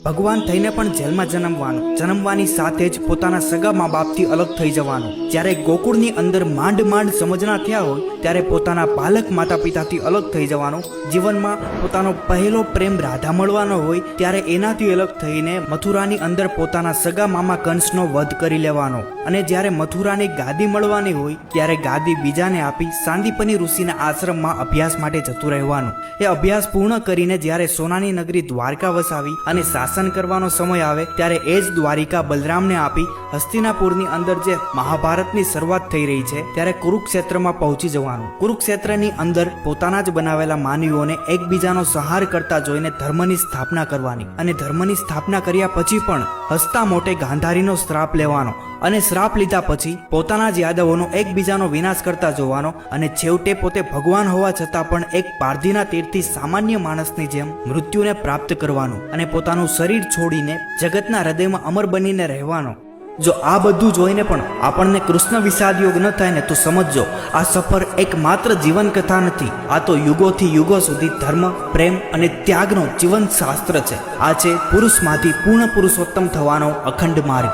ભગવાન થઈને પણ જેલમાં જન્મવાની સાથે જ પોતાના સગા મા બાપથી અલગ થઈ જવાનું. જ્યારે ગોકુળની અંદર માંડ સમજણા થયા હોય ત્યારે પોતાના પાલક માતા પિતાથી અલગ થઈ જવાનું. જીવનમાં પોતાનો પહેલો પ્રેમ રાધા મળવાનો હોય ત્યારે એનાથી અલગ થઈને મથુરાની અંદર પોતાના સગા મામા કંસનો વધ કરી લેવાનો. અને જ્યારે મથુરાની ગાદી મળવાની હોય ત્યારે ગાદી બીજાને આપી સાંદીપની ઋષિના આશ્રમમાં અભ્યાસ માટે જતું રહેવાનું. એ અભ્યાસ પૂર્ણ કરીને જ્યારે સોનાની નગરી દ્વારકા વસાવી અને શાસન કરવાનો સમય આવે ત્યારે એ જ દ્વારિકા બલરામને આપી હસ્તિનાપુરની અંદર જે મહાભારતની શરૂઆત થઈ રહી છે ત્યારે કુરુક્ષેત્રમાં પહોંચી જવાનું. કુરુક્ષેત્રની અંદર પોતાના જ બનાવેલા માનવીઓને એકબીજાનો સંહાર કરતા જોઈને ધર્મની સ્થાપના કરવાની. અને ધર્મની સ્થાપના કર્યા પછી પણ હસતા મોટે ગાંધારીનો શ્રાપ લેવાનો. અને શ્રાપ લીધા પછી પોતાના જ યાદવોનો એકબીજાનો વિનાશ કરતા જોવાનો. અને છેવટે પોતે ભગવાન હોવા છતાં પણ એક પારધીના તીરથી સામાન્ય માણસની જેમ મૃત્યુને પ્રાપ્ત કરવાનું અને પોતાનું શરીર છોડીને જગતના હૃદયમાં અમર બનીને રહેવાનો. જો આ બધું જોઈને પણ આપણને કૃષ્ણ વિષાદ યોગ ન થાય ને તો સમજજો આ સફર એક માત્ર જીવન કથા નથી. આ તો યુગોથી યુગો સુધી ધર્મ, પ્રેમ અને ત્યાગનો જીવન શાસ્ત્ર છે. આ છે પુરુષમાંથી પૂર્ણ પુરુષોત્તમ થવાનો અખંડ માર્ગ.